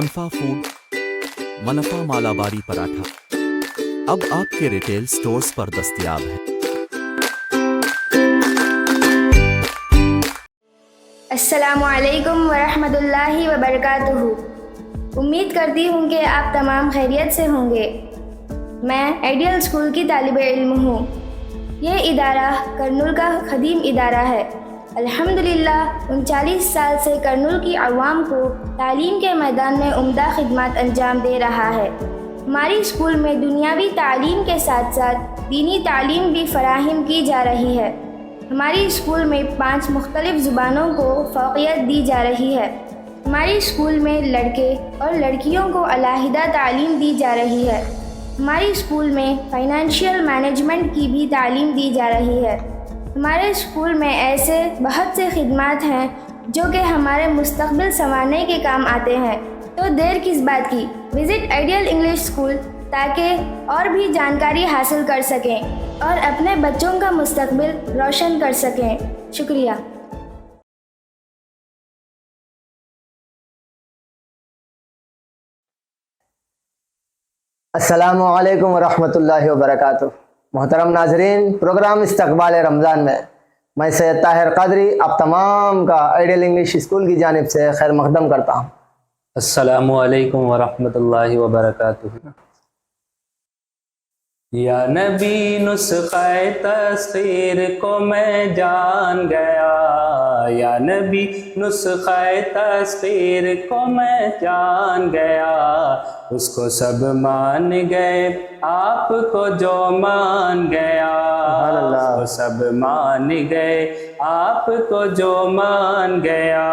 منفا food, منفا مالاباری paratha اب آپ کے ریٹیل سٹورز پر دستیاب ہے۔ السلام علیکم ورحمۃ اللہ وبرکاتہ۔ امید کرتی ہوں کہ آپ تمام خیریت سے ہوں گے۔ میں آئیڈیل اسکول کی طالب علم ہوں۔ یہ ادارہ کرنول کا قدیم ادارہ ہے۔ الحمدللہ 39 سال سے کرنول کی عوام کو تعلیم کے میدان میں عمدہ خدمات انجام دے رہا ہے۔ ہماری اسکول میں دنیاوی تعلیم کے ساتھ ساتھ دینی تعلیم بھی فراہم کی جا رہی ہے۔ ہماری اسکول میں 5 مختلف زبانوں کو فوقیت دی جا رہی ہے۔ ہماری اسکول میں لڑکے اور لڑکیوں کو علیحدہ تعلیم دی جا رہی ہے۔ ہماری اسکول میں فائنینشیل مینجمنٹ کی بھی تعلیم دی جا رہی ہے۔ ہمارے اسکول میں ایسے بہت سے خدمات ہیں جو کہ ہمارے مستقبل سنوارنے کے کام آتے ہیں، تو دیر کس بات کی، وزٹ آئیڈیل انگلش اسکول تاکہ اور بھی جانکاری حاصل کر سکیں اور اپنے بچوں کا مستقبل روشن کر سکیں۔ شکریہ۔ السلام علیکم ورحمۃ اللہ وبرکاتہ۔ محترم ناظرین، پروگرام استقبال رمضان میں سید طاہر قادری آپ تمام کا آئیڈیل انگلش اسکول کی جانب سے خیر مقدم کرتا ہوں۔ السلام علیکم ورحمۃ اللہ وبرکاتہ۔ یا نبی نسخہ تسخیر کو میں جان گیا، یا نبی نسخہ تسخیر کو میں جان گیا، اس کو سب مان گئے آپ کو جو مان گیا، اس کو سب مان گئے آپ کو جو مان گیا۔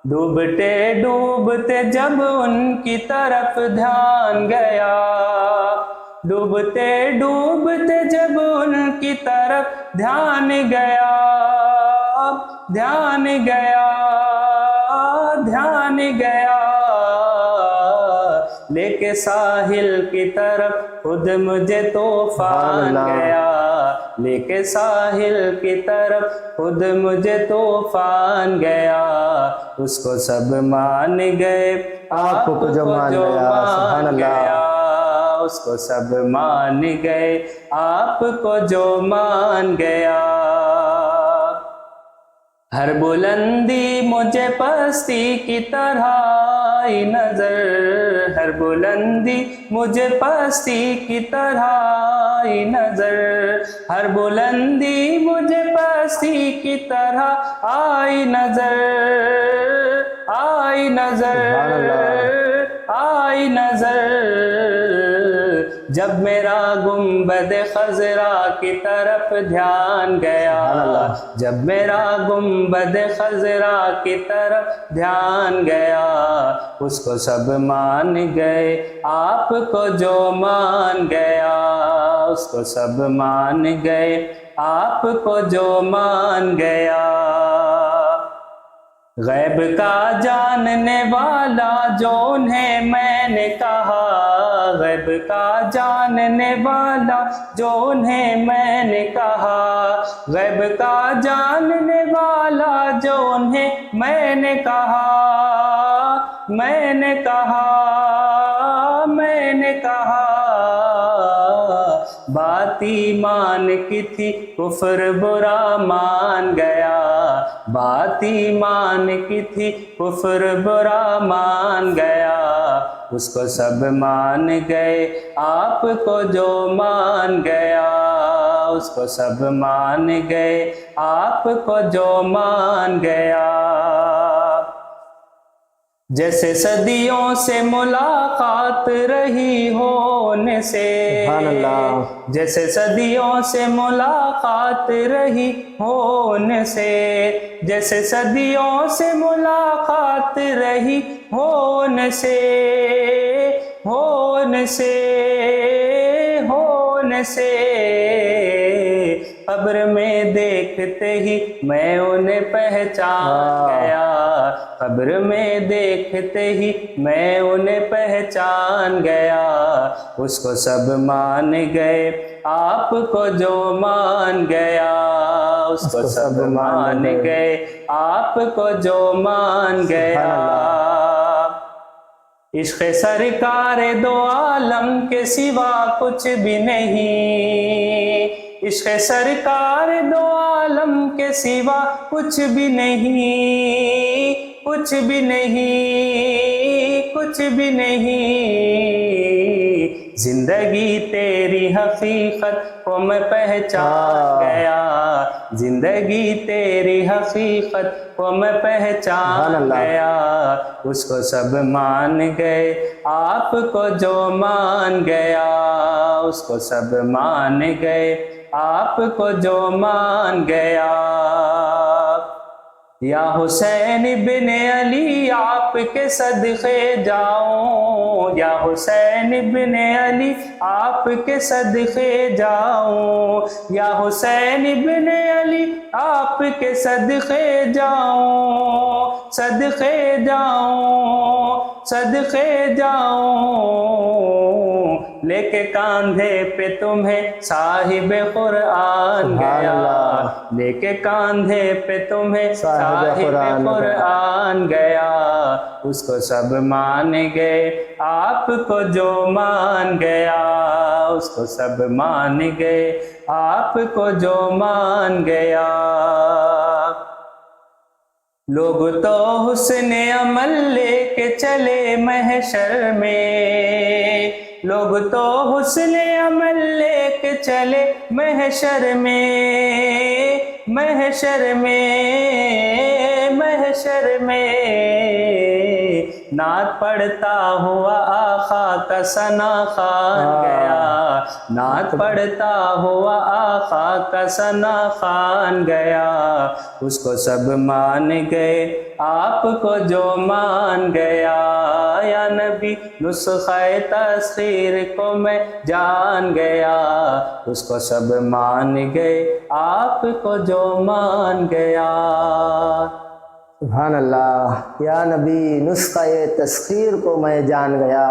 ڈوبتے ڈوبتے جب ان کی طرف دھیان گیا، ڈوبتے ڈوبتے جب ان کی طرف دھیان گیا، دھیان گیا، دھیان گیا، لے کے ساحل کی طرف خود مجھے طوفان گیا، لے کے ساحل کی طرف خود مجھے طوفان گیا، اس کو سب مان گئے آپ کو جو مان گیا، اس کو سب مان گئے آپ کو جو مان گیا۔ ہر بلندی مجھے پستی کی طرح آئی نظر، ہر بلندی مجھے پستی کی طرح آئی نظر، ہر بلندی مجھے پستی کی طرح آئی نظر، آئی نظر، آئی نظر، جب میرا گنبد خضرا کی طرف دھیان گیا، جب میرا گنبد خضرا کی طرف دھیان گیا، اس کو سب مان گئے آپ کو جو مان گیا، اس کو سب مان گئے آپ کو جو مان گیا۔ غیب کا جاننے والا جو انہیں میں نے کہا، غیب کا جاننے والا جو انہیں میں نے کہا، غیب کا جاننے والا جو انہیں میں نے کہا، میں نے کہا، میں نے کہا، بات ایمان کی تھی کفر برا مان گیا، بات ایمان کی تھی کفر برا مان گیا، اس کو سب مان گئے آپ کو جو مان گیا، اس کو سب مان گئے آپ کو جو مان گیا۔ جیسے صدیوں سے ملاقات رہی ہونے سے، جیسے صدیوں سے ملاقات رہی ہونے سے، جیسے صدیوں سے ملاقات رہی ہونے سے، ہونے سے، ہونے سے، قبر میں دیکھتے ہی میں انہیں پہچان گیا، قبر میں دیکھتے ہی میں انہیں پہچان گیا، اس کو سب مان گئے آپ کو جو مان گیا، اس کو سب مان گئے آپ کو جو مان گیا۔ عشق سرکار دو عالم کے سوا کچھ بھی نہیں، عشق سرکار دو عالم کے سوا کچھ بھی نہیں، کچھ بھی نہیں، کچھ بھی نہیں، زندگی تیری حقیقت کو میں پہچان گیا، زندگی تیری حقیقت کو میں پہچان گیا، اس کو سب مان گئے آپ کو جو مان گیا، اس کو سب مان گئے آپ کو جو مان گیا۔ یا حسین ابن علی آپ کے صدقے جاؤں، یا حسین ابن علی آپ کے صدقے جاؤں، یا حسین ابن علی آپ کے صدقے جاؤں، صدقے جاؤں، صدقے جاؤں، لے کے کاندھے پہ تمہیں صاحب قرآن گیا، لے کے کاندھے پہ تمہیں صاحب قرآن گیا، اس کو سب مان گئے آپ کو جو مان گیا، اس کو سب مان گئے آپ کو جو مان گیا۔ لوگ تو حسن عمل لے کے چلے محشر میں، لوگ تو حسن عمل لے کے چلے محشر میں، محشر میں، محشر میں، نعت پڑھتا ہوا آقا کا ثنا خوان گیا، نعت پڑھتا ہوا آقا کا ثنا خوان گیا، اس کو سب مان گئے آپ کو جو مان گیا، یا نبی نسخہ تسخیر کو میں جان گیا، اس کو سب مان گئے آپ کو جو مان گیا۔ سبحان اللہ، یا نبی نسخہ تسخیر کو میں جان گیا،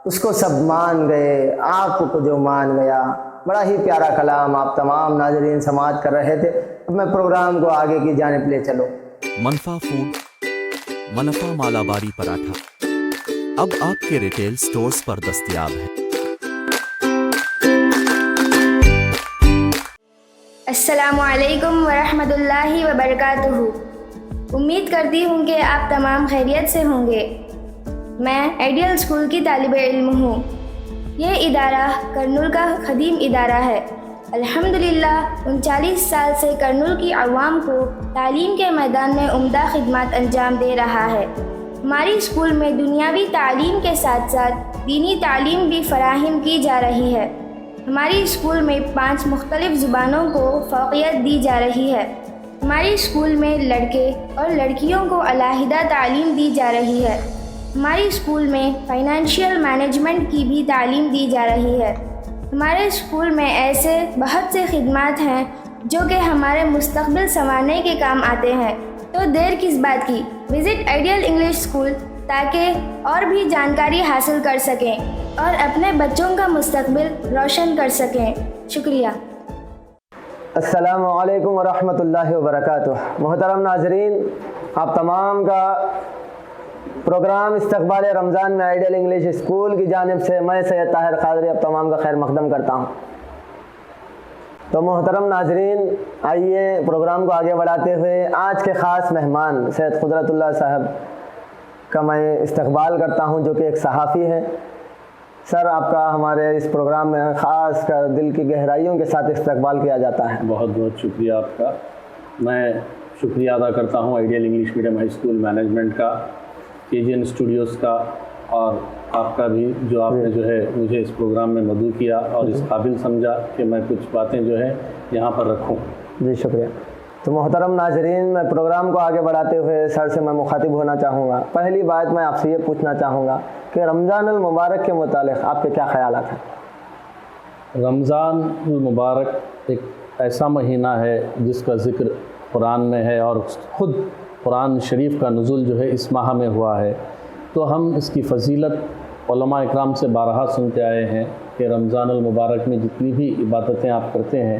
اس کو سب مان گئے آپ کو جو مان گیا۔ بڑا ہی پیارا کلام آپ تمام ناظرین سماعت کر رہے تھے۔ اب میں پروگرام کو آگے کی جانب لے چلوں۔ منفا فوڈ منفا مالاباری پراٹھا اب آپ کے ریٹیل سٹورز پر دستیاب ہے۔ السلام علیکم ورحمۃ اللہ وبرکاتہ۔ امید کرتی ہوں کہ آپ تمام خیریت سے ہوں گے۔ میں آئیڈیل اسکول کی طالب علم ہوں۔ یہ ادارہ کرنول کا قدیم ادارہ ہے۔ الحمدللہ 39 سال سے کرنول کی عوام کو تعلیم کے میدان میں عمدہ خدمات انجام دے رہا ہے۔ ہماری اسکول میں دنیاوی تعلیم کے ساتھ ساتھ دینی تعلیم بھی فراہم کی جا رہی ہے۔ ہماری اسکول میں 5 مختلف زبانوں کو فوقیت دی جا رہی ہے۔ ہماری اسکول میں لڑکے اور لڑکیوں کو علیحدہ تعلیم دی جا رہی ہے۔ ہماری اسکول میں فائنینشیل مینجمنٹ کی بھی تعلیم دی جا رہی ہے۔ ہمارے اسکول میں ایسے بہت سے خدمات ہیں جو کہ ہمارے مستقبل سنوارنے کے کام آتے ہیں، تو دیر کس بات کی، وزٹ آئیڈیل انگلش اسکول تاکہ اور بھی جانکاری حاصل کر سکیں اور اپنے بچوں کا مستقبل روشن کر سکیں۔ شکریہ۔ السلام علیکم ورحمۃ اللہ وبرکاتہ۔ محترم ناظرین، آپ تمام کا پروگرام استقبال رمضان میں آئیڈیل انگلش اسکول کی جانب سے میں سید طاہر قادری آپ تمام کا خیر مقدم کرتا ہوں۔ تو محترم ناظرین، آئیے پروگرام کو آگے بڑھاتے ہوئے آج کے خاص مہمان سید قدرت اللہ صاحب کا میں استقبال کرتا ہوں، جو کہ ایک صحافی ہیں۔ سر، آپ کا ہمارے اس پروگرام میں خاص کر دل کی گہرائیوں کے ساتھ استقبال کیا جاتا ہے۔ بہت بہت شکریہ آپ کا۔ میں شکریہ ادا کرتا ہوں ideal English medium high school management کا، KGN اسٹوڈیوز کا، اور آپ کا بھی جو آپ نے جو ہے مجھے اس پروگرام میں مدعو کیا اور اس قابل سمجھا کہ میں کچھ باتیں جو ہے یہاں پر رکھوں۔ جی شکریہ۔ تو محترم ناظرین، میں پروگرام کو آگے بڑھاتے ہوئے سر سے میں مخاطب ہونا چاہوں گا۔ پہلی بات میں آپ سے یہ پوچھنا چاہوں گا کہ رمضان المبارک کے متعلق آپ کے کیا خیالات ہیں؟ رمضان المبارک ایک ایسا مہینہ ہے جس کا ذکر قرآن میں ہے، اور خود قرآن شریف کا نزول جو ہے اس ماہ میں ہوا ہے، تو ہم اس کی فضیلت علماء اکرام سے بارہا سنتے آئے ہیں کہ رمضان المبارک میں جتنی بھی عبادتیں آپ کرتے ہیں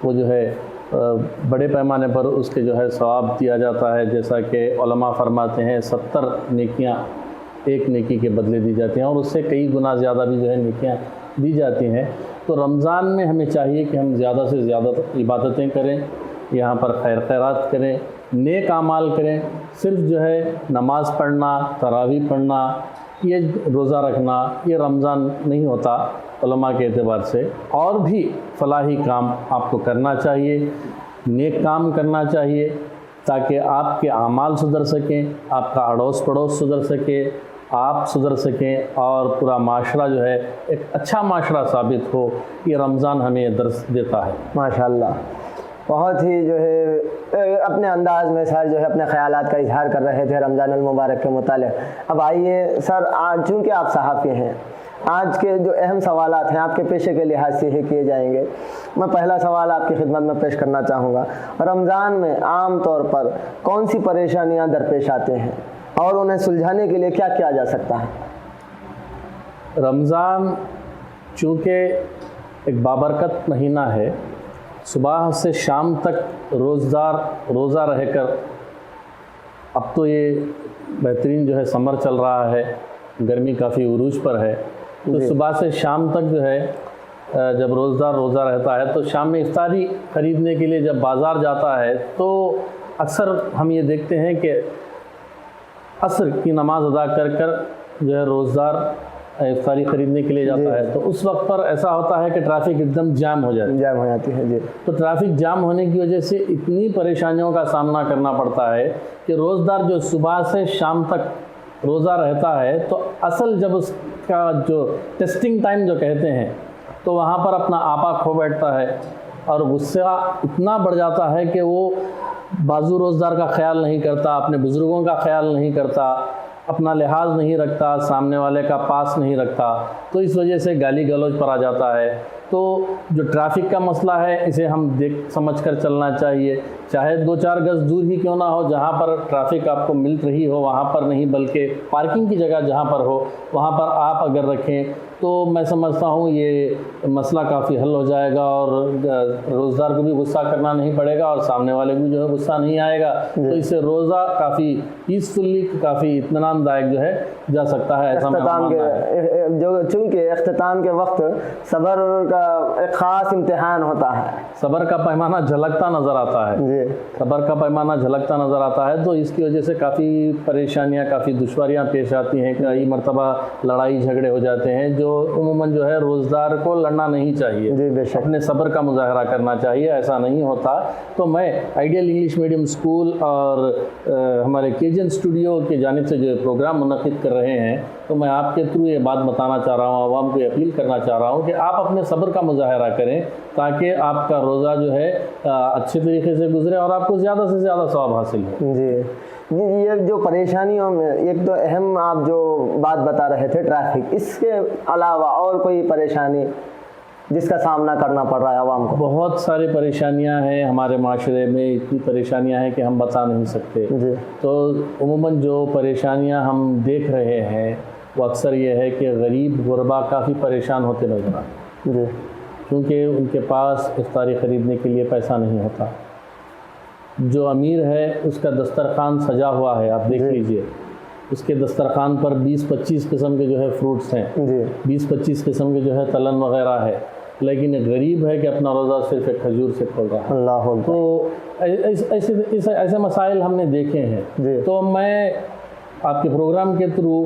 وہ جو ہے بڑے پیمانے پر اس کے جو ہے ثواب دیا جاتا ہے، جیسا کہ علماء فرماتے ہیں 70 نیکیاں ایک نیکی کے بدلے دی جاتے ہیں اور اس سے کئی گنا زیادہ بھی جو ہے نیکیاں دی جاتی ہیں۔ تو رمضان میں ہمیں چاہیے کہ ہم زیادہ سے زیادہ عبادتیں کریں، یہاں پر خیر خیرات کریں، نیک اعمال کریں۔ صرف جو ہے نماز پڑھنا، تراویح پڑھنا، یہ روزہ رکھنا، یہ رمضان نہیں ہوتا علماء کے اعتبار سے۔ اور بھی فلاحی کام آپ کو کرنا چاہیے، نیک کام کرنا چاہیے، تاکہ آپ کے اعمال سدھر سکیں، آپ کا اڑوس پڑوس سدھر سکے، آپ سدھر سکیں اور پورا معاشرہ جو ہے ایک اچھا معاشرہ ثابت ہو۔ یہ رمضان ہمیں یہ درس دیتا ہے۔ ماشاءاللہ، بہت ہی جو ہے اپنے انداز میں سر جو ہے اپنے خیالات کا اظہار کر رہے تھے رمضان المبارک کے متعلق۔ اب آئیے سر، آج چونکہ آپ صحافی ہیں، آج کے جو اہم سوالات ہیں آپ کے پیشے کے لحاظ سے ہی کیے جائیں گے۔ میں پہلا سوال آپ کی خدمت میں پیش کرنا چاہوں گا، رمضان میں عام طور پر کون سی پریشانیاں درپیش آتے ہیں اور انہیں سلجھانے کے لیے کیا کیا جا سکتا ہے؟ رمضان چونکہ ایک بابرکت مہینہ ہے، صبح سے شام تک روزہ رہ کر، اب تو یہ بہترین جو ہے سمر چل رہا ہے، گرمی کافی عروج پر ہے، تو صبح سے شام تک جو ہے جب روزہ رہتا ہے تو شام میں افطاری خریدنے کے لیے جب بازار جاتا ہے تو اکثر ہم یہ دیکھتے ہیں کہ عصر کی نماز ادا کر جو ہے روزدار افطاری خریدنے کے لیے جاتا ہے، تو اس وقت پر ایسا ہوتا ہے کہ ٹریفک ایک دم جام ہو جاتی ہے جی۔ تو ٹریفک جام ہونے کی وجہ سے اتنی پریشانیوں کا سامنا کرنا پڑتا ہے کہ روزدار جو صبح سے شام تک روزہ رہتا ہے تو اصل جب اس کا جو ٹیسٹنگ ٹائم جو کہتے ہیں تو وہاں پر اپنا آپا کھو بیٹھتا ہے اور غصہ اتنا بڑھ جاتا ہے کہ وہ بازو روزدار کا خیال نہیں کرتا، اپنے بزرگوں کا خیال نہیں کرتا، اپنا لحاظ نہیں رکھتا، سامنے والے کا پاس نہیں رکھتا، تو اس وجہ سے گالی گلوچ پر آ جاتا ہے۔ تو جو ٹریفک کا مسئلہ ہے اسے ہم دیکھ سمجھ کر چلنا چاہیے، چاہے 2-4 گز دور ہی کیوں نہ ہو، جہاں پر ٹریفک آپ کو مل رہی ہو وہاں پر نہیں، بلکہ پارکنگ کی جگہ جہاں پر ہو وہاں پر آپ اگر رکھیں تو میں سمجھتا ہوں یہ مسئلہ کافی حل ہو جائے گا اور روزدار کو بھی غصہ کرنا نہیں پڑے گا اور سامنے والے کو جو ہے غصہ نہیں آئے گا، تو اس سے روزہ کافی پیسفلی، کافی اطمینان دائق جو ہے جا سکتا ہے۔ ایسا چونکہ اختتام کے وقت صبر کا ایک خاص امتحان ہوتا ہے، صبر کا پیمانہ جھلکتا نظر آتا ہے جی، صبر کا پیمانہ جھلکتا نظر آتا ہے، تو اس کی وجہ سے کافی پریشانیاں، کافی دشواریاں پیش آتی ہیں، کئی مرتبہ لڑائی جھگڑے ہو جاتے ہیں جو عموماً جو ہے روزدار کو لڑنا نہیں چاہیے، جی بے شک، اپنے صبر کا مظاہرہ کرنا چاہیے، ایسا نہیں ہوتا۔ تو میں آئیڈیل انگلش میڈیم اسکول اور ہمارے کیجن اسٹوڈیو کی جانب سے جو پروگرام منعقد کر رہے ہیں، تو میں آپ کے تھرو یہ بات بتانا چاہ رہا ہوں، عوام کو اپیل کرنا چاہ رہا ہوں کہ آپ اپنے صبر کا مظاہرہ کریں تاکہ آپ کا روزہ جو ہے اچھے طریقے سے گزرے اور آپ کو زیادہ سے زیادہ ثواب حاصل ہو۔ جی، یہ جو پریشانیوں میں ایک تو اہم آپ جو بات بتا رہے تھے ٹریفک، اس کے علاوہ اور کوئی پریشانی جس کا سامنا کرنا پڑ رہا ہے عوام کو؟ بہت ساری پریشانیاں ہیں ہمارے معاشرے میں، اتنی پریشانیاں ہیں کہ ہم بتا نہیں سکتے۔ جی، تو عموماً جو پریشانیاں ہم دیکھ رہے ہیں وہ اکثر یہ ہے کہ غریب غربا کافی پریشان ہوتے نظر آتے، جی، کیونکہ ان کے پاس افطاری خریدنے کے لیے پیسہ نہیں ہوتا۔ جو امیر ہے اس کا دسترخوان سجا ہوا ہے، آپ دیکھ لیجئے، اس کے دسترخوان پر 20-25 قسم کے جو ہے فروٹس ہیں، جی، 20-25 قسم کے جو ہے تلن وغیرہ ہے، لیکن ایک غریب ہے کہ اپنا روزہ صرف ایک کھجور سے کھول رہا ہے۔ اللہ اکبر۔ تو ایسے مسائل ہم نے دیکھے ہیں۔ جی، تو میں آپ کے پروگرام کے تھرو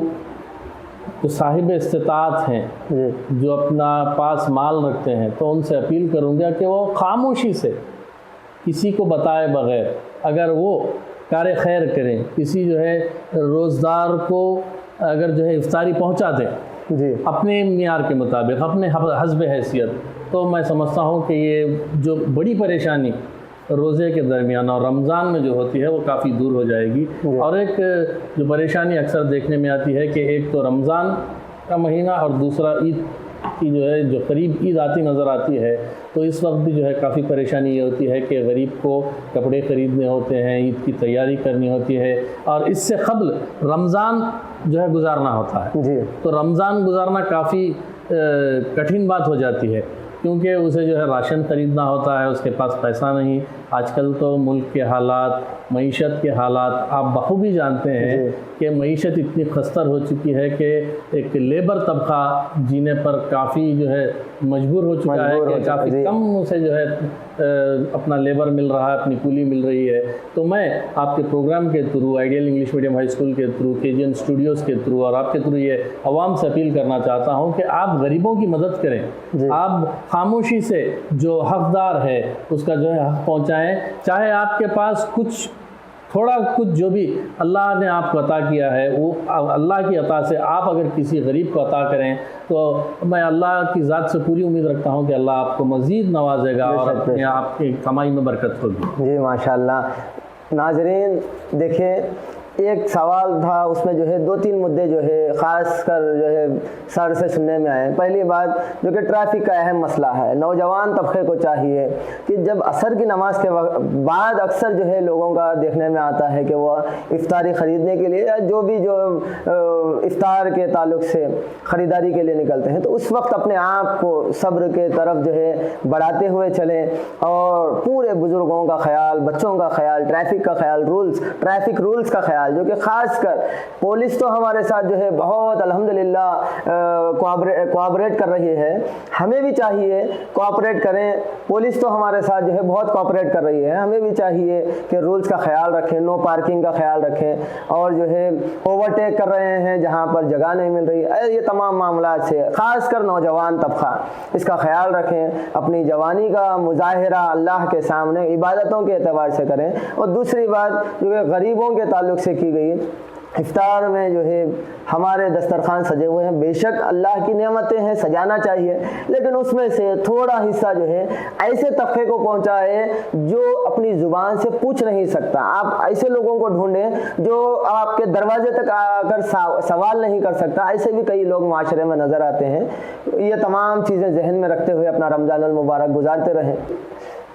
جو صاحب استطاعت ہیں، جی، جو اپنا پاس مال رکھتے ہیں، تو ان سے اپیل کروں گا کہ وہ خاموشی سے کسی کو بتائے بغیر اگر وہ کار خیر کریں، کسی جو ہے روزدار کو اگر جو ہے افطاری پہنچا دیں جی، اپنے معیار کے مطابق، اپنے حسب حیثیت، تو میں سمجھتا ہوں کہ یہ جو بڑی پریشانی روزے کے درمیان اور رمضان میں جو ہوتی ہے وہ کافی دور ہو جائے گی۔ اور ایک جو پریشانی اکثر دیکھنے میں آتی ہے کہ ایک تو رمضان کا مہینہ اور دوسرا عید کی جو قریب عید آتی نظر آتی ہے، تو اس وقت بھی جو ہے کافی پریشانی یہ ہوتی ہے کہ غریب کو کپڑے خریدنے ہوتے ہیں، عید کی تیاری کرنی ہوتی ہے، اور اس سے قبل رمضان جو ہے گزارنا ہوتا ہے۔ جی، تو رمضان گزارنا کافی کٹھن بات ہو جاتی ہے، کیونکہ اسے جو ہے راشن خریدنا ہوتا ہے، اس کے پاس پیسہ نہیں، آج کل تو ملک کے حالات، معیشت کے حالات آپ بخوبی جانتے ہیں کہ معیشت اتنی خستر ہو چکی ہے کہ ایک لیبر طبقہ جینے پر کافی جو ہے مجبور ہو چکا ہے کہ کافی کم اسے جو ہے اپنا لیبر مل رہا ہے، اپنی کولی مل رہی ہے۔ تو میں آپ کے پروگرام کے through, ideal English medium high school کے تھرو، KGN اسٹوڈیوز کے تھرو اور آپ کے تھرو یہ عوام سے اپیل کرنا چاہتا ہوں کہ آپ غریبوں کی مدد کریں، آپ خاموشی سے جو حقدار ہے اس کا جو ہے حق پہنچائیں، چاہے آپ کے پاس تھوڑا کچھ جو بھی اللہ نے آپ کو عطا کیا ہے وہ اللہ کی عطا سے آپ اگر کسی غریب کو عطا کریں تو میں اللہ کی ذات سے پوری امید رکھتا ہوں کہ اللہ آپ کو مزید نوازے گا اور آپ کی کمائی میں برکت ہوگی۔ جی ماشاءاللہ۔ ناظرین دیکھیں، ایک سوال تھا، اس میں جو ہے 2-3 مدعے جو ہے خاص کر جو ہے سر سے سننے میں آئے۔ پہلی بات جو کہ ٹریفک کا اہم مسئلہ ہے، نوجوان طبقے کو چاہیے کہ جب عصر کی نماز کے بعد اکثر جو ہے لوگوں کا دیکھنے میں آتا ہے کہ وہ افطاری خریدنے کے لیے یا جو افطار کے تعلق سے خریداری کے لیے نکلتے ہیں، تو اس وقت اپنے آپ کو صبر کے طرف جو ہے بڑھاتے ہوئے چلیں اور پورے بزرگوں کا خیال، بچوں کا خیال، ٹریفک کا خیال، ٹریفک رولز کا خیال، جو کہ خاص کر پولیس تو ہمارے ساتھ جو ہے بہت الحمدللہ کوآپریٹ کر رہی ہے، ہمیں بھی چاہیے کوآپریٹ کریں۔ پولیس تو ہمارے ساتھ جو ہے بہت کوآپریٹ کر رہی ہے، ہمیں بھی چاہیے کہ رولز کا خیال رکھیں، نو پارکنگ کا خیال رکھیں، اور جو ہے اوورٹیک کر رہے ہیں جہاں پر جگہ نہیں مل رہی، یہ تمام معاملات سے خاص کر نوجوان طبقہ اس کا خیال رکھیں، اپنی جوانی کا مظاہرہ اللہ کے سامنے عبادتوں کے اعتبار سے کریں۔ اور دوسری بات جو کہ غریبوں کے تعلق سے کی گئی، افطار میں جو ہے ہمارے دسترخوان سجے ہوئے ہیں، بے شک اللہ کی نعمتیں ہیں، سجانا چاہیے، لیکن اس میں سے تھوڑا حصہ جو ہے ایسے طبقے کو پہنچائے جو اپنی زبان سے پوچھ نہیں سکتا۔ آپ ایسے لوگوں کو ڈھونڈیں جو آپ کے دروازے تک آ کر سوال نہیں کر سکتا، ایسے بھی کئی لوگ معاشرے میں نظر آتے ہیں۔ یہ تمام چیزیں ذہن میں رکھتے ہوئے اپنا رمضان المبارک گزارتے رہیں۔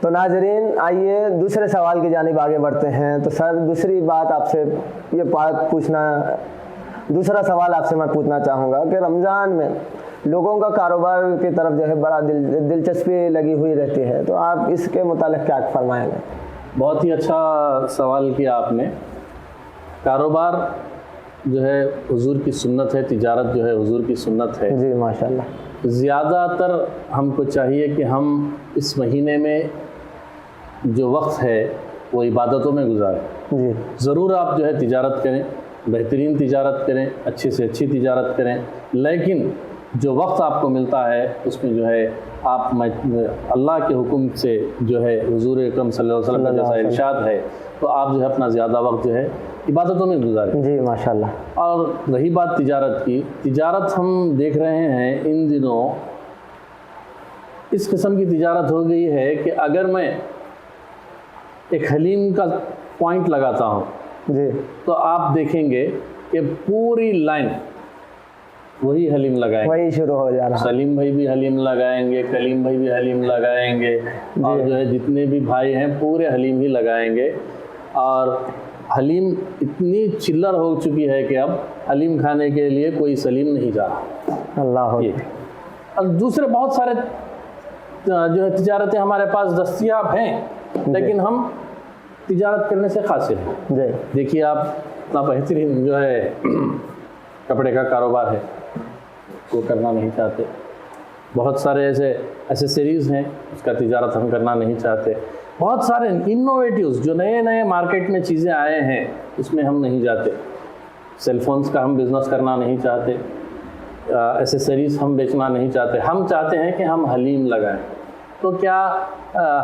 تو ناظرین آئیے دوسرے سوال کی جانب آگے بڑھتے ہیں۔ تو سر دوسری بات آپ سے یہ دوسرا سوال آپ سے میں پوچھنا چاہوں گا کہ رمضان میں لوگوں کا کاروبار کی طرف جو ہے بڑا دلچسپی لگی ہوئی رہتی ہے، تو آپ اس کے متعلق کیا فرمائیں گے؟ بہت ہی اچھا سوال کیا آپ نے۔ کاروبار جو ہے حضور کی سنت ہے، تجارت جو ہے حضور کی سنت ہے۔ جی ماشاءاللہ۔ زیادہ تر ہم کو چاہیے کہ ہم اس مہینے میں جو وقت ہے وہ عبادتوں میں گزاریں۔ جی ضرور آپ جو ہے تجارت کریں، بہترین تجارت کریں، اچھی سے اچھی تجارت کریں، لیکن جو وقت آپ کو ملتا ہے اس میں جو ہے آپ اللہ کے حکم سے جو ہے حضور اکرم صلی اللہ علیہ وسلم کا جیسا ارشاد ہے تو آپ جو ہے اپنا زیادہ وقت جو ہے عبادتوں میں گزاریں۔ جی ماشاءاللہ۔ اور رہی بات تجارت کی، تجارت ہم دیکھ رہے ہیں ان دنوں اس قسم کی تجارت ہو گئی ہے کہ اگر میں ایک حلیم کا پوائنٹ لگاتا ہوں جی تو آپ دیکھیں گے کہ پوری لائن وہی حلیم لگائیں گے، وہی شروع ہو جا رہا ہے۔ سلیم بھائی بھی حلیم لگائیں گے، کلیم بھائی بھی حلیم لگائیں گے، اور جو ہے جتنے بھی بھائی ہیں پورے حلیم ہی لگائیں گے۔ اور حلیم اتنی چلر ہو چکی ہے کہ اب حلیم کھانے کے لیے کوئی سلیم نہیں جا رہا۔ اللہ اور دوسرے بہت سارے جو ہے تجارتیں ہمارے پاس دستیاب ہیں، لیکن ہم تجارت کرنے سے قاصر ہیں۔ جی دیکھیے آپ اتنا بہترین جو ہے کپڑے کا کاروبار ہے وہ کرنا نہیں چاہتے، بہت سارے ایسے ایسیسریز ہیں اس کا تجارت ہم کرنا نہیں چاہتے، بہت سارے انوویٹیوز جو نئے نئے مارکیٹ میں چیزیں آئے ہیں اس میں ہم نہیں جاتے، سیل فونز کا ہم بزنس کرنا نہیں چاہتے، ایسیسریز ہم بیچنا نہیں چاہتے، ہم چاہتے ہیں کہ ہم حلیم لگائیں۔ تو کیا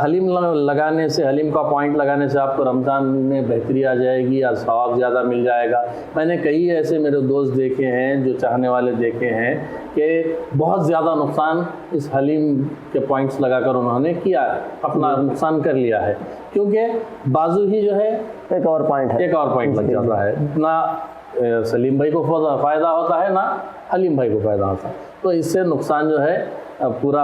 حلیم لگانے سے، حلیم کا پوائنٹ لگانے سے آپ کو رمضان میں بہتری آ جائے گی یا ثواب زیادہ مل جائے گا؟ میں نے کئی ایسے میرے دوست دیکھے ہیں، جو چاہنے والے دیکھے ہیں کہ بہت زیادہ نقصان اس حلیم کے پوائنٹس لگا کر انہوں نے کیا ہے، اپنا نقصان کر لیا ہے، کیونکہ بازو ہی جو ہے ایک اور پوائنٹ لگ جاتا ہے، نہ سلیم بھائی کو فائدہ ہوتا ہے نہ حلیم بھائی کو فائدہ ہوتا ہے، تو اس سے نقصان جو ہے پورا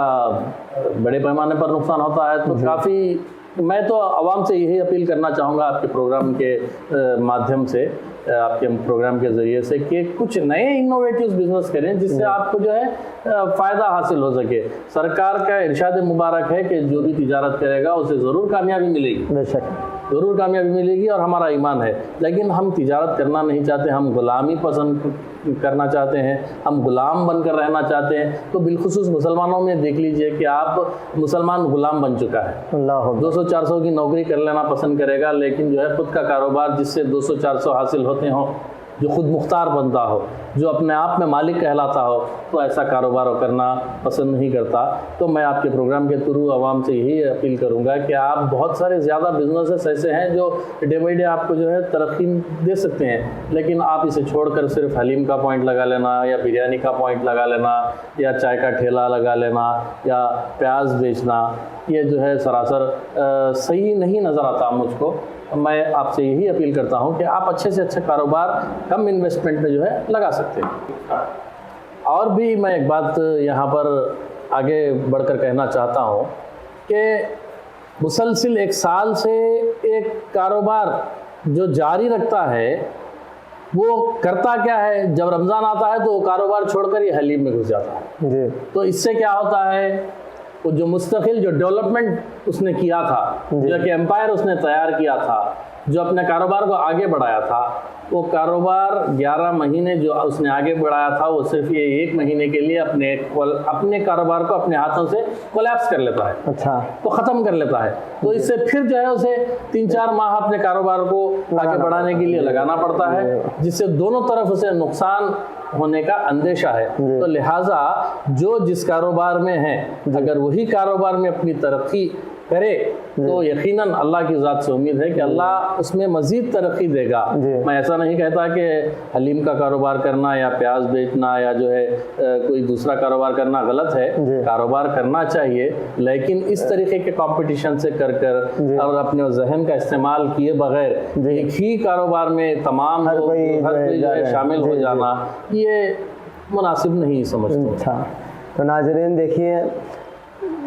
بڑے پیمانے پر نقصان ہوتا ہے۔ تو کافی میں تو عوام سے یہی اپیل کرنا چاہوں گا آپ کے پروگرام کے مادھیم سے، آپ کے پروگرام کے ذریعے سے، کہ کچھ نئے انوویٹیو بزنس کریں جس سے آپ کو جو ہے فائدہ حاصل ہو سکے۔ سرکار کا ارشاد مبارک ہے کہ جو بھی تجارت کرے گا اسے ضرور کامیابی ملے گی، بے شک ضرور کامیابی ملے گی، اور ہمارا ایمان ہے۔ لیکن ہم تجارت کرنا نہیں چاہتے، ہم غلامی پسند کرنا چاہتے ہیں، ہم غلام بن کر رہنا چاہتے ہیں۔ تو بالخصوص مسلمانوں میں دیکھ لیجئے کہ آپ مسلمان غلام بن چکا ہے، اللہ 200-400 کی نوکری کر لینا پسند کرے گا، لیکن جو ہے خود کا کاروبار جس سے 200-400 حاصل ہوتے ہوں، جو خود مختار بنتا ہو، جو اپنے آپ میں مالک کہلاتا ہو، تو ایسا کاروبار کرنا پسند نہیں کرتا۔ تو میں آپ کے پروگرام کے تھرو عوام سے یہی اپیل کروں گا کہ آپ بہت سارے زیادہ بزنسز ایسے ہیں جو ڈے بائی ڈے آپ کو جو ہے ترقی دے سکتے ہیں، لیکن آپ اسے چھوڑ کر صرف حلیم کا پوائنٹ لگا لینا، یا بریانی کا پوائنٹ لگا لینا، یا چائے کا ٹھیلا لگا لینا، یا پیاز بیچنا، یہ جو ہے سراسر صحیح نہیں نظر آتا مجھ کو۔ میں آپ سے یہی اپیل کرتا ہوں کہ آپ اچھے سے اچھا کاروبار کم انویسٹمنٹ میں جو ہے لگا سکتے ہیں۔ اور بھی میں ایک بات یہاں پر آگے بڑھ کر کہنا چاہتا ہوں کہ مسلسل 1 سال سے ایک کاروبار جو جاری رکھتا ہے وہ کرتا کیا ہے؟ جب رمضان آتا ہے تو وہ کاروبار چھوڑ کر یہ حلیم میں گھس جاتا ہے۔ جی تو اس سے کیا ہوتا ہے؟ وہ جو مستقل جو ڈیولپمنٹ اس نے کیا تھا، جو کہ امپائر اس نے تیار کیا تھا، جو اپنے کاروبار کو آگے بڑھایا تھا، وہ کاروبار 11 مہینے جو اس نے آگے بڑھایا تھا وہ صرف یہ 1 مہینے کے لیے اپنے کاروبار کو اپنے ہاتھوں سے کولیپس کر لیتا ہے، اچھا تو ختم کر لیتا ہے۔ تو اس سے پھر جو ہے اسے 3-4 ماہ اپنے کاروبار کو آگے بڑھانے کے لیے لگانا پڑتا ہے، جس سے دونوں طرف اسے نقصان ہونے کا اندیشہ ہے۔ تو لہٰذا جو جس کاروبار میں ہے، اگر وہی کاروبار میں اپنی ترقی کرے تو یقیناً اللہ کی ذات سے امید ہے کہ اللہ اس میں مزید ترقی دے گا۔ میں ایسا نہیں کہتا کہ حلیم کا کاروبار کرنا یا پیاز بیچنا یا جو ہے کوئی دوسرا کاروبار کرنا غلط ہے، کاروبار کرنا چاہیے، لیکن اس طریقے کے کمپٹیشن سے کر اور اپنے ذہن کا استعمال کیے بغیر ایک ہی کاروبار میں تمام لوگ ہر کوئی جو ہے شامل ہو جانا، یہ مناسب نہیں سمجھتا۔ اچھا تو ناظرین دیکھیے،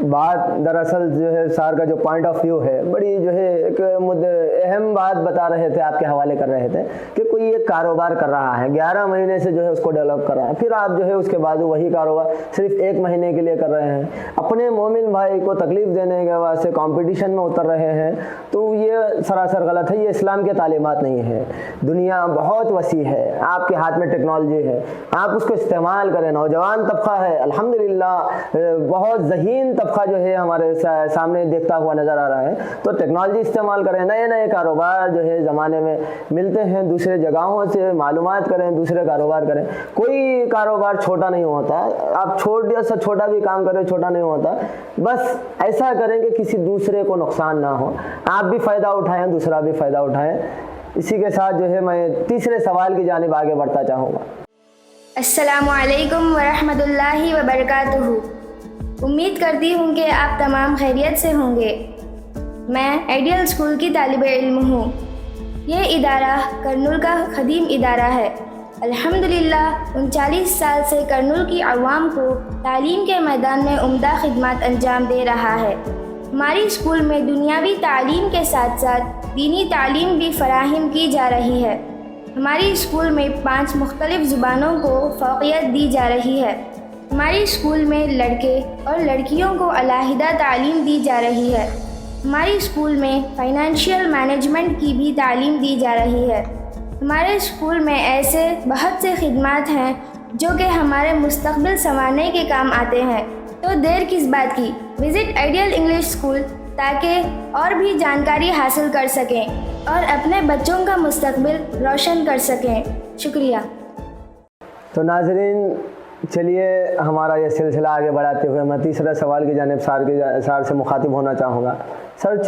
بات دراصل جو ہے سار کا جو پوائنٹ آف ویو ہے، بڑی جو ہے ایک اہم بات بتا رہے تھے، آپ کے حوالے کر رہے تھے کہ کوئی ایک کاروبار کر رہا ہے 11 مہینے سے جو ہے اس کو ڈیولپ کر رہا ہے، پھر آپ جو ہے اس کے بعد وہی کاروبار صرف 1 مہینے کے لیے کر رہے ہیں، اپنے مومن بھائی کو تکلیف دینے کے واسطے کمپٹیشن میں اتر رہے ہیں، تو یہ سراسر غلط ہے، یہ اسلام کے تعلیمات نہیں ہے۔ دنیا بہت وسیع ہے، آپ کے ہاتھ میں ٹیکنالوجی ہے، آپ اس کو استعمال کریں۔ نوجوان طبقہ ہے الحمدللہ، بہت ذہین طبقہ جو ہے ہمارے سامنے دیکھتا ہوا نظر آ رہا ہے، تو ٹیکنالوجی استعمال کریں، نئے کاروبار جو ہے زمانے میں ملتے ہیں، دوسرے جگہوں سے معلومات کریں، دوسرے کاروبار کریں۔ کوئی کاروبار چھوٹا نہیں ہوتا، آپ چھوٹا سے چھوٹا بھی کام کریں، چھوٹا نہیں ہوتا، بس ایسا کریں کہ کسی دوسرے کو نقصان نہ ہو، آپ بھی فائدہ اٹھائیں، دوسرا بھی فائدہ اٹھائیں۔ اسی کے ساتھ جو ہے میں تیسرے سوال کی جانب آگے بڑھتا چاہوں گا۔ السلام علیکم ورحمۃ اللہ وبرکاتہ۔ امید کرتی ہوں کہ آپ تمام خیریت سے ہوں گے۔ میں آئیڈیل اسکول کی طالب علم ہوں۔ یہ ادارہ کرنول کا قدیم ادارہ ہے۔ الحمدللہ 39 سال سے کرنول کی عوام کو تعلیم کے میدان میں عمدہ خدمات انجام دے رہا ہے۔ ہماری اسکول میں دنیاوی تعلیم کے ساتھ ساتھ دینی تعلیم بھی فراہم کی جا رہی ہے۔ ہماری اسکول میں 5 مختلف زبانوں کو فوقیت دی جا رہی ہے۔ ہماری اسکول میں لڑکے اور لڑکیوں کو علیحدہ تعلیم دی جا رہی ہے۔ ہماری اسکول میں فائنینشیل مینجمنٹ کی بھی تعلیم دی جا رہی ہے۔ ہمارے اسکول میں ایسے بہت سے خدمات ہیں جو کہ ہمارے مستقبل سنوارنے کے کام آتے ہیں، تو دیر کس بات کی، وزٹ آئیڈیل انگلش اسکول تاکہ اور بھی جانکاری حاصل کر سکیں اور اپنے بچوں کا مستقبل روشن کر سکیں۔ شکریہ۔ تو ناظرین چلیے ہمارا یہ سلسلہ آگے بڑھاتے ہوئے میں تیسرا سوال کی جانب سار سے مخاطب ہونا چاہوں گا۔ سر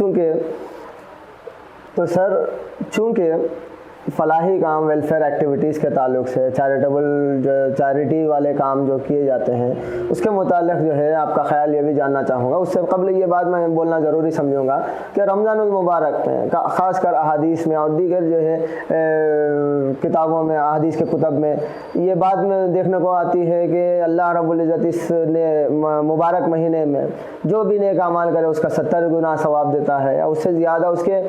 چونکہ فلاحی کام ویلفیئر ایکٹیویٹیز کے تعلق سے چیریٹیبل جو چیریٹی والے کام جو کیے جاتے ہیں اس کے متعلق جو ہے آپ کا خیال یہ بھی جاننا چاہوں گا. اس سے قبل یہ بات میں بولنا ضروری سمجھوں گا کہ رمضان المبارک میں خاص کر احادیث میں اور دیگر جو ہے کتابوں میں احادیث کے کتب میں یہ بات میں دیکھنے کو آتی ہے کہ اللہ رب العزت اس مبارک مہینے میں جو بھی نیک اعمال کرے اس کا 70 گنا ثواب دیتا ہے یا اس سے زیادہ اس کے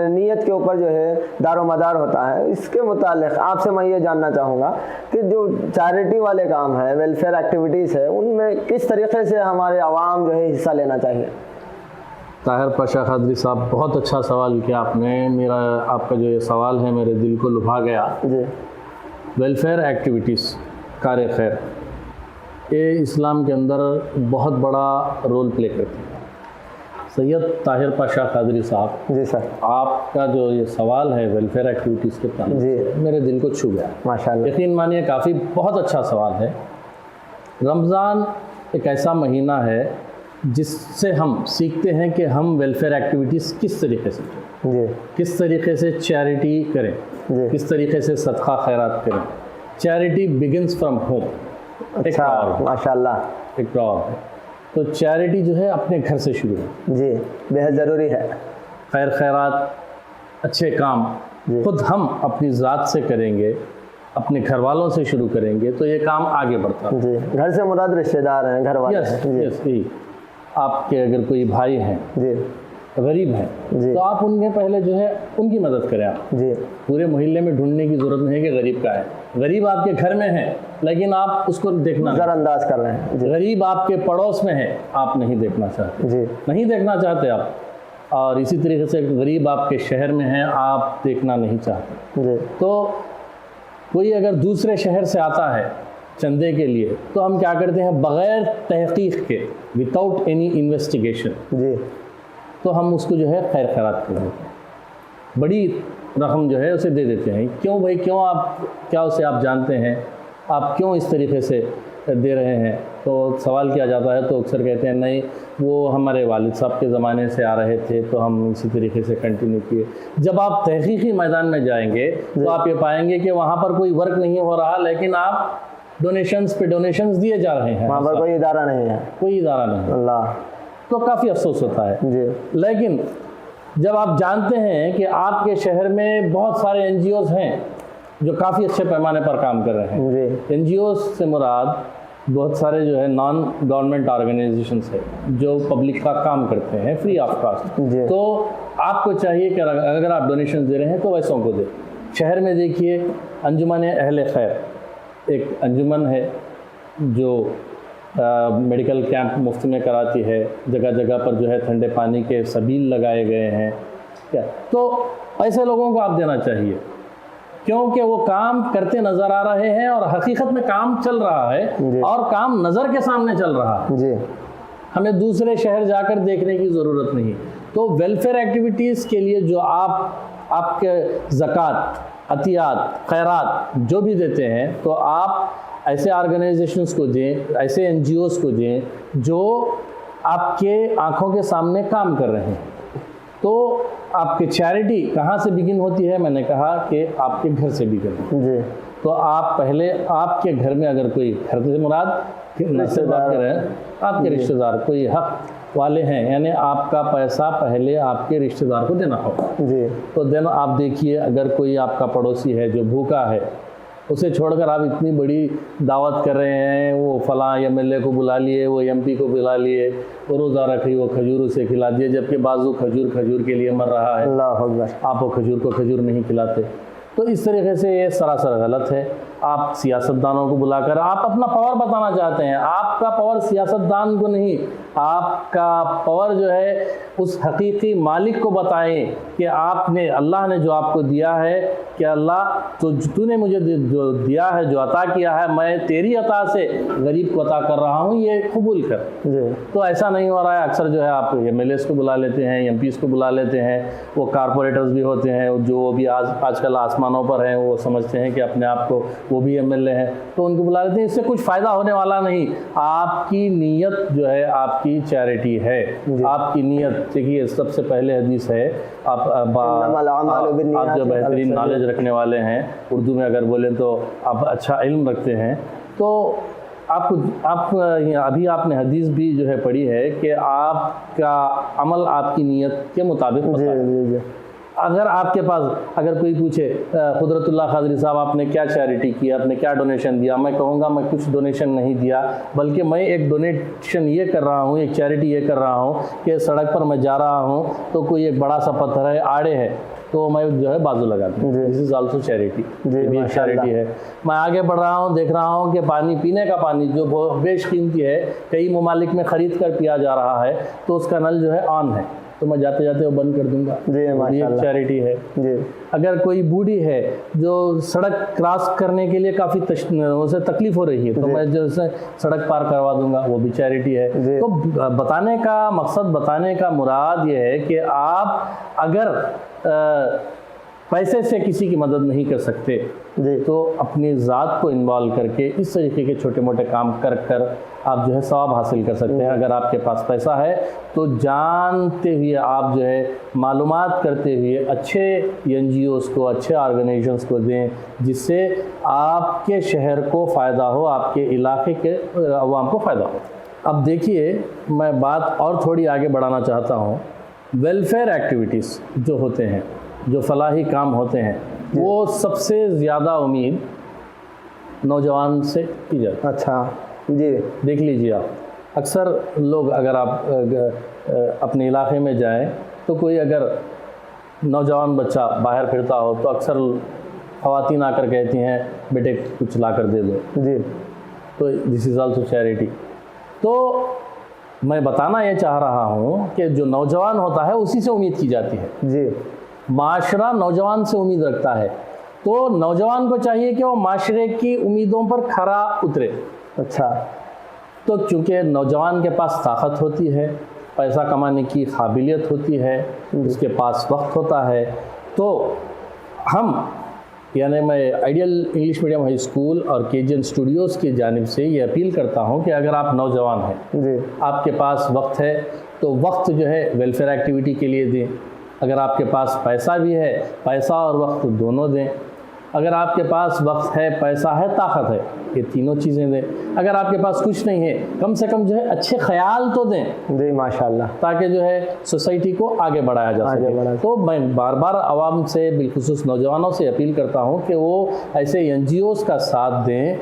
نیت کے اوپر جو ہے دار و مدار ہوتا ہے. اس کے متعلق آپ سے میں یہ جاننا چاہوں گا کہ جو چیریٹی والے کام ہیں ویلفیئر ایکٹیویٹیز ہے ان میں کس طریقے سے ہمارے عوام جو ہے حصہ لینا چاہیے. طاہر پاشا قادری صاحب بہت اچھا سوال کیا آپ نے. آپ کا جو یہ سوال ہے میرے دل کو لبھا گیا. جی. ویلفیئر ایکٹیویٹیز کار خیر یہ اسلام کے اندر بہت بڑا رول پلے کرتی ہے. سید طاہر پاشا قادری صاحب جی سر. آپ کا جو یہ سوال ہے ویلفیئر ایکٹیویٹیز کے تعلق جی. سے میرے دل کو چھو گیا. ماشاء اللہ. یقین مانیے کافی بہت اچھا سوال ہے. رمضان ایک ایسا مہینہ ہے جس سے ہم سیکھتے ہیں کہ ہم ویلفیئر ایکٹیویٹیز کس طریقے سے کریں, جی. کس طریقے سے چیریٹی کریں, جی. کس طریقے سے صدقہ خیرات کریں. Charity begins from home. اچھا ماشاء اللہ. ایک ہے تو چیریٹی جو ہے اپنے گھر سے شروع ہے. جی بہت ضروری ہے. خیر خیرات اچھے کام خود ہم اپنی ذات سے کریں گے, اپنے گھر والوں سے شروع کریں گے تو یہ کام آگے بڑھتا ہے. جی. گھر سے مراد رشتہ دار ہیں, گھر والے ہیں. یس جی. آپ کے اگر کوئی بھائی ہیں جی غریب ہیں جی. تو آپ ان کے پہلے جو ہے ان کی مدد کریں. آپ جی. پورے محلے میں ڈھونڈنے کی ضرورت نہیں ہے کہ غریب کا ہے. غریب آپ کے گھر میں ہے لیکن آپ اس کو دیکھنا نظر انداز کر رہے ہیں. جی. غریب آپ کے پڑوس میں ہے, آپ نہیں دیکھنا چاہتے. جی. نہیں دیکھنا چاہتے آپ. اور اسی طریقے سے غریب آپ کے شہر میں ہیں, آپ دیکھنا نہیں چاہتے. جی. تو کوئی اگر دوسرے شہر سے آتا ہے چندے کے لیے تو ہم کیا کرتے ہیں بغیر تحقیق کے وداؤٹ اینی انویسٹیگیشن جی. تو ہم اس کو جو ہے خیر خیرات کر دیتے ہیں. بڑی رقم جو ہے اسے دے دیتے ہیں. کیوں بھائی, کیوں آپ کیا اسے آپ جانتے ہیں, آپ کیوں اس طریقے سے دے رہے ہیں؟ تو سوال کیا جاتا ہے تو اکثر کہتے ہیں نہیں وہ ہمارے والد صاحب کے زمانے سے آ رہے تھے تو ہم اسی طریقے سے کنٹینیو کیے. جب آپ تحقیقی میدان میں جائیں گے تو آپ یہ پائیں گے کہ وہاں پر کوئی ورک نہیں ہو رہا لیکن آپ ڈونیشنز پہ ڈونیشنز دیے جا رہے ہیں. وہاں پر کوئی ادارہ نہیں ہے, کوئی ادارہ نہیں. اللہ. تو کافی افسوس ہوتا ہے. جی. لیکن جب آپ جانتے ہیں کہ آپ کے شہر میں بہت سارے این جی اوز ہیں جو کافی اچھے پیمانے پر کام کر رہے ہیں. جی. این جی اوز سے مراد بہت سارے جو ہے نان گورنمنٹ آرگنائزیشنس ہیں جو پبلک کا کام کرتے ہیں فری آف کاسٹ. جی. تو آپ کو چاہیے کہ اگر آپ ڈونیشن دے رہے ہیں تو ویسوں کو دیں. شہر میں دیکھیے انجمن اہل خیر ایک انجمن ہے جو میڈیکل کیمپ مفت میں کراتی ہے. جگہ جگہ پر جو ہے ٹھنڈے پانی کے سبیل لگائے گئے ہیں. کیا تو ایسے لوگوں کو آپ دینا چاہیے کیونکہ وہ کام کرتے نظر آ رہے ہیں اور حقیقت میں کام چل رہا ہے. جی. اور کام نظر کے سامنے چل رہا ہے. جی. ہمیں دوسرے شہر جا کر دیکھنے کی ضرورت نہیں. تو ویلفیئر ایکٹیویٹیز کے لیے جو آپ کے زکوٰۃ عطیات خیرات جو بھی دیتے ہیں تو آپ ایسے آرگنائزیشنز کو دیں, ایسے این جی اوز کو دیں جو آپ کے آنکھوں کے سامنے کام کر رہے ہیں. تو آپ کی چیریٹی کہاں سے بگن ہوتی ہے؟ میں نے کہا کہ آپ کے گھر سے بگن. جی. تو آپ پہلے آپ کے گھر میں اگر کوئی گھر سے مراد رشتہ دار ہیں, آپ کے رشتہ دار کوئی حق والے ہیں یعنی آپ کا پیسہ پہلے آپ کے رشتہ دار کو دینا ہوگا. جی. تو دین آپ دیکھیے اگر کوئی آپ کا پڑوسی ہے جو بھوکا ہے اسے چھوڑ کر آپ اتنی بڑی دعوت کر رہے ہیں, وہ فلاں ایم ایل اے کو بلا لیے, وہ ایم پی کو بلا لیے, وہ روزہ رکھی, وہ کھجور اسے کھلا دیے, جبکہ بازو کھجور کے لیے مر رہا ہے. اللہ اکبر. آپ وہ کھجور کو کھجور نہیں کھلاتے. تو اس طریقے سے یہ سراسر غلط ہے. آپ سیاستدانوں کو بلا کر آپ اپنا پاور بتانا چاہتے ہیں. آپ کا پاور سیاستدان کو نہیں, آپ کا پاور جو ہے اس حقیقی مالک کو بتائیں کہ آپ نے اللہ نے جو آپ کو دیا ہے کہ اللہ تو نے مجھے جو دیا ہے جو عطا کیا ہے میں تیری عطا سے غریب کو عطا کر رہا ہوں, یہ قبول کر. جی. تو ایسا نہیں ہو رہا ہے. اکثر جو ہے آپ ایم ایل ایز کو بلا لیتے ہیں, ایم پیز کو بلا لیتے ہیں, وہ کارپوریٹرز بھی ہوتے ہیں جو بھی آج کل آسمانوں پر ہیں, وہ سمجھتے ہیں کہ اپنے آپ کو وہ بھی MLA ہیں, تو ان کو بلا لیتے ہیں. اس سے کچھ فائدہ ہونے والا نہیں. آپ کی نیت جو ہے آپ کی چیریٹی ہے, آپ کی نیت. دیکھیے سب سے پہلے حدیث ہے, آپ جو بہترین نالج رکھنے والے ہیں, اردو میں اگر بولیں تو آپ اچھا علم رکھتے ہیں, تو آپ ابھی آپ نے حدیث بھی جو ہے پڑھی ہے کہ آپ کا عمل آپ کی نیت کے مطابق ہوتا ہے. اگر آپ کے پاس اگر کوئی پوچھے قدرت اللہ قادری صاحب آپ نے کیا چیریٹی کی, آپ نے کیا ڈونیشن دیا, میں کہوں گا میں کچھ ڈونیشن نہیں دیا, بلکہ میں ایک ڈونیشن یہ کر رہا ہوں, ایک چیریٹی یہ کر رہا ہوں کہ سڑک پر میں جا رہا ہوں تو کوئی ایک بڑا سا پتھر ہے, آڑے ہے, تو میں جو ہے بازو لگاتا ہوں. دس از آلسو چیریٹی, یہ بھی ایک چیریٹی ہے. میں آگے بڑھ رہا ہوں, دیکھ رہا ہوں کہ پانی, پینے کا پانی جو بہت بیش قیمتی ہے, کئی ممالک میں خرید کر پیا جا رہا ہے, تو اس کا نل جو ہے آن ہے, تو میں جاتے جاتے وہ بند کر دوں گا. یہ ایک چیریٹی ہے. اگر کوئی بوڑھی ہے جو سڑک کراس کرنے کے لیے کافی اسے تکلیف ہو رہی ہے, تو میں جو اسے سڑک پار کروا دوں گا, وہ بھی چیریٹی ہے. تو بتانے کا مقصد, بتانے کا مراد یہ ہے کہ آپ اگر پیسے سے کسی کی مدد نہیں کر سکتے تو اپنی ذات کو انوالو کر کے اس طریقے کے چھوٹے موٹے کام کر کر آپ جو ہے ثواب حاصل کر سکتے ہیں. اگر آپ کے پاس پیسہ ہے تو جانتے ہوئے آپ جو ہے معلومات کرتے ہوئے اچھے NGOs کو, اچھے آرگنائزیشنز کو دیں, جس سے آپ کے شہر کو فائدہ ہو, آپ کے علاقے کے عوام کو فائدہ ہو. اب دیکھیے میں بات اور تھوڑی آگے بڑھانا چاہتا ہوں. ویلفیئر ایکٹیویٹیز جو ہوتے ہیں, جو فلاحی کام ہوتے ہیں, وہ سب سے زیادہ امید نوجوان سے کی جاتی ہے. اچھا جی, دیکھ لیجیے آپ اکثر لوگ, اگر آپ اپنے علاقے میں جائیں تو کوئی اگر نوجوان بچہ باہر پھرتا ہو تو اکثر خواتین آ کر کہتی ہیں بیٹے کچھ لا کر دے دو. جی, تو دس از آلسو چیریٹی. تو میں بتانا یہ چاہ رہا ہوں کہ جو نوجوان ہوتا ہے اسی سے امید کی جاتی ہے. جی, معاشرہ نوجوان سے امید رکھتا ہے, تو نوجوان کو چاہیے کہ وہ معاشرے کی امیدوں پر کھرا اترے. اچھا, تو چونکہ نوجوان کے پاس طاقت ہوتی ہے, پیسہ کمانے کی قابلیت ہوتی ہے, اس کے پاس وقت ہوتا ہے, تو ہم یعنی میں ideal English medium high school اور KGN اسٹوڈیوز کی جانب سے یہ اپیل کرتا ہوں کہ اگر آپ نوجوان ہیں, آپ کے پاس وقت ہے, تو وقت جو ہے ویلفیئر ایکٹیویٹی کے لیے دیں. اگر آپ کے پاس پیسہ بھی ہے, پیسہ اور وقت دونوں دیں. اگر آپ کے پاس وقت ہے, پیسہ ہے, طاقت ہے, یہ تینوں چیزیں دیں. اگر آپ کے پاس کچھ نہیں ہے, کم سے کم جو ہے اچھے خیال تو دیں. جی ماشاءاللہ, تاکہ جو ہے سوسائٹی کو آگے بڑھایا جا سکے. تو میں بار بار عوام سے, بالخصوص نوجوانوں سے اپیل کرتا ہوں کہ وہ ایسے NGOs کا ساتھ دیں,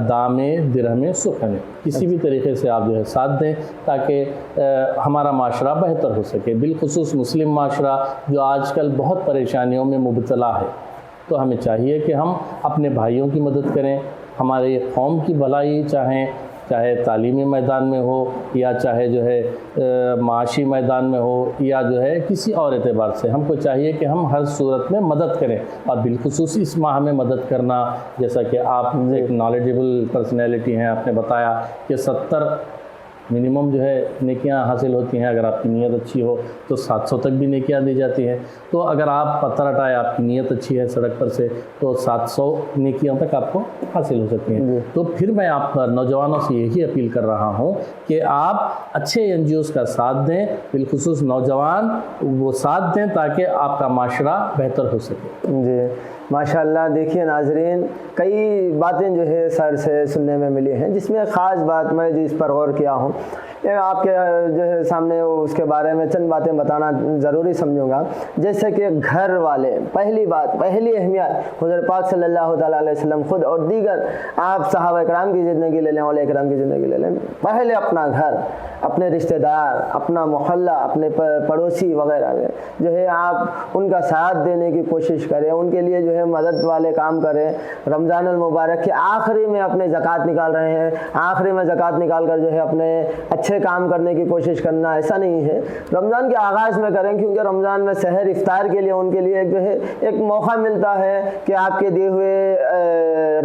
دامے درہمے سکھنے, کسی بھی طریقے سے آپ جو ہے ساتھ دیں, تاکہ ہمارا معاشرہ بہتر ہو سکے. بالخصوص مسلم معاشرہ جو آج کل بہت پریشانیوں میں مبتلا ہے, تو ہمیں چاہیے کہ ہم اپنے بھائیوں کی مدد کریں, ہمارے قوم کی بھلائی چاہیں, چاہے تعلیمی میدان میں ہو یا چاہے جو ہے معاشی میدان میں ہو یا جو ہے کسی اور اعتبار سے. ہم کو چاہیے کہ ہم ہر صورت میں مدد کریں, اور بالخصوص اس ماہ میں مدد کرنا, جیسا کہ آپ ایک نالجبل پرسنالٹی ہیں, آپ نے بتایا کہ 70 منیمم جو ہے نیکیاں حاصل ہوتی ہیں. اگر آپ کی نیت اچھی ہو تو 700 تک بھی نیکیاں دی جاتی ہیں. تو اگر آپ پتھر ہٹائے, آپ کی نیت اچھی ہے سڑک پر سے, تو 700 نیکیاں تک آپ کو حاصل ہو سکتی ہیں. تو پھر میں آپ نوجوانوں سے یہی اپیل کر رہا ہوں کہ آپ اچھے NGOs کا ساتھ دیں, بالخصوص نوجوان وہ ساتھ دیں, تاکہ آپ کا معاشرہ بہتر ہو سکے. جی ماشاءاللہ. دیکھیے ناظرین, کئی باتیں جو ہے سر سے سننے میں ملی ہیں, جس میں خاص بات میں جو اس پر غور کیا ہوں, آپ کے جو ہے سامنے اس کے بارے میں چند باتیں بتانا ضروری سمجھوں گا. جیسے کہ گھر والے, پہلی بات, پہلی اہمیت حضور پاک صلی اللہ تعالیٰ علیہ وسلم خود اور دیگر آپ صحابہ کرام کی زندگی لے لیں, اولیاء کرام کی زندگی لے لیں, پہلے اپنا گھر, اپنے رشتہ دار, اپنا محلہ, اپنے پڑوسی وغیرہ جو ہے آپ ان کا ساتھ دینے کی کوشش کریں, ان کے لیے جو ہے مدد والے کام کریں. رمضان المبارک کے آخری میں اپنے زکوٰۃ نکال رہے ہیں, آخری میں زکوٰۃ نکال کر جو ہے اپنے اچھے کام کرنے کی کوشش کرنا, ایسا نہیں ہے. رمضان کے آغاز میں کریں, کیونکہ رمضان میں سحر افطار کے لیے ان کے لیے جو ہے ایک موقع ملتا ہے کہ آپ کے دیے ہوئے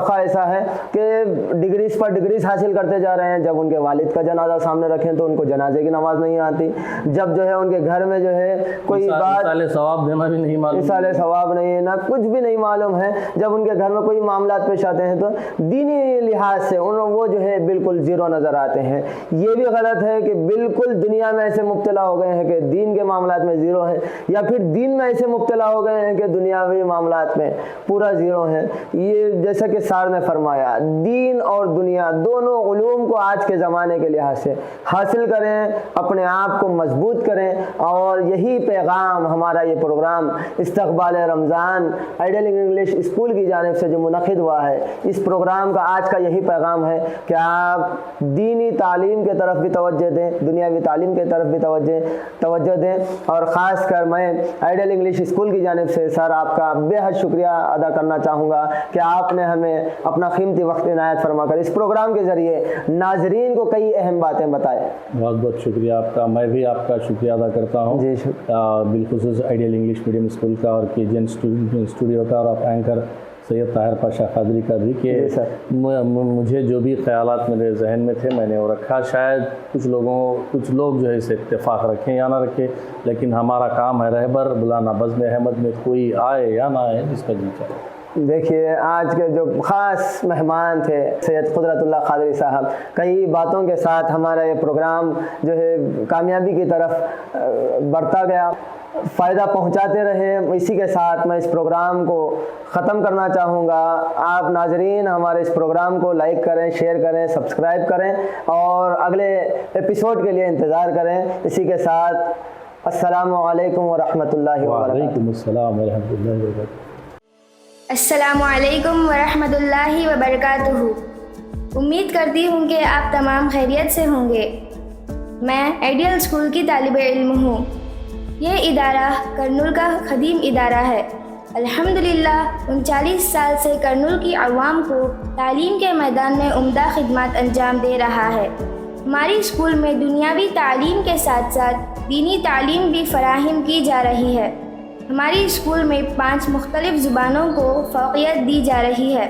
طبقہ ایسا ہے کہ ڈگریز پر ڈگریز حاصل کرتے جا رہے ہیں، جب ان کے والد کا جنازہ سامنے رکھیں تو ان کو جنازے کی نماز نہیں آتی، جب جو ہے ان کے گھر میں جو ہے کوئی بات مثال ثواب دینا بھی نہیں معلوم، مثال ثواب نہیں ہے، نہ کچھ بھی نہیں معلوم ہے، جب ان کے گھر میں کوئی معاملات پیش آتے ہیں تو دینی لحاظ سے وہ جو ہے بالکل زیرو نظر آتے ہیں۔ یہ بھی غلط ہے کہ بالکل دنیا میں ایسے مبتلا ہو گئے ہیں کہ دین کے معاملات میں زیرو ہے، یا پھر دین میں ایسے مبتلا ہو گئے ہیں کہ دنیاوی معاملات میں پورا زیرو ہے۔ یہ جیسا کہ سار نے فرمایا، دین اور دنیا دونوں علوم کو آج کے زمانے کے لحاظ سے حاصل کریں، اپنے آپ کو مضبوط کریں، اور یہی پیغام ہمارا یہ پروگرام استقبال رمضان آئیڈیل انگلش اسکول کی جانب سے جو منعقد ہوا ہے، اس پروگرام کا آج کا یہی پیغام ہے کہ آپ دینی تعلیم کے طرف بھی توجہ دیں، دنیاوی تعلیم کے طرف بھی توجہ دیں، اور خاص کر میں آئیڈیل انگلش اسکول کی جانب سے سر آپ کا بے حد شکریہ ادا کرنا چاہوں گا کہ آپ نے ہمیں اپنا قیمتی وقت عنایت فرما کر اس پروگرام کے ذریعے ناظرین کو کئی اہم باتیں بتائیں۔ بہت بہت شکریہ آپ کا، میں بھی آپ کا شکریہ ادا کرتا ہوں جی بالخصوص آئیڈیل انگلش میڈیم اسکول کا اور کے جی این اسٹوڈیو کا، اور اینکر سید طاہر پاشا قادری کا بھی، کہ مجھے جو بھی خیالات میرے ذہن میں تھے میں نے وہ رکھا۔ شاید کچھ لوگ جو ہے اسے اتفاق رکھیں یا نہ رکھیں، لیکن ہمارا کام ہے رہبر بلانا بزم احمد میں، کوئی آئے یا نہ آئے جس کا جی چاہے۔ دیکھیے آج کے جو خاص مہمان تھے سید قدرت اللہ قادری صاحب، کئی باتوں کے ساتھ ہمارا یہ پروگرام جو ہے کامیابی کی طرف بڑھتا گیا، فائدہ پہنچاتے رہے۔ اسی کے ساتھ میں اس پروگرام کو ختم کرنا چاہوں گا۔ آپ ناظرین ہمارے اس پروگرام کو لائک کریں، شیئر کریں، سبسکرائب کریں، اور اگلے ایپیسوڈ کے لیے انتظار کریں۔ اسی کے ساتھ السلام علیکم ورحمۃ اللہ وبرکاتہ۔ وعلیکم السلام ورحمۃ اللہ وبرکاتہ۔ السلام علیکم ورحمۃ اللہ وبرکاتہ۔ امید کرتی ہوں کہ آپ تمام خیریت سے ہوں گے۔ میں آئیڈیل اسکول کی طالب علم ہوں۔ یہ ادارہ کرنول کا قدیم ادارہ ہے۔ الحمدللہ 39 سال سے کرنول کی عوام کو تعلیم کے میدان میں عمدہ خدمات انجام دے رہا ہے۔ ہماری اسکول میں دنیاوی تعلیم کے ساتھ ساتھ دینی تعلیم بھی فراہم کی جا رہی ہے۔ ہماری اسکول میں 5 مختلف زبانوں کو فوقیت دی جا رہی ہے۔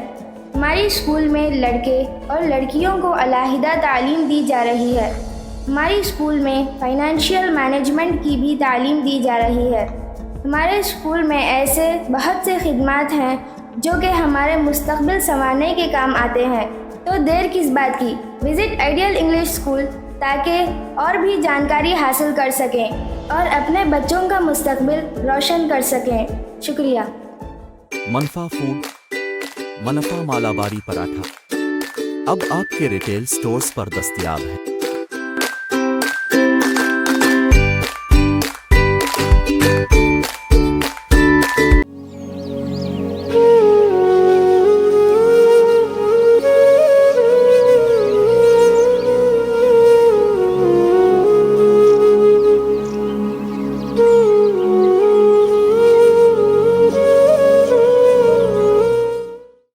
ہماری اسکول میں لڑکے اور لڑکیوں کو علیحدہ تعلیم دی جا رہی ہے۔ ہماری اسکول میں فائنینشیل مینجمنٹ کی بھی تعلیم دی جا رہی ہے۔ ہمارے اسکول میں ایسے بہت سے خدمات ہیں جو کہ ہمارے مستقبل سنوارنے کے کام آتے ہیں، تو دیر کس بات کی، وزٹ آئیڈیل انگلش اسکول تاکہ اور بھی جانکاری حاصل کر سکیں اور اپنے بچوں کا مستقبل روشن کر سکیں۔ شکریہ۔ منفا فوڈ منفا مالاباری پراٹھا اب آپ کے ریٹیل سٹورز پر دستیاب ہے۔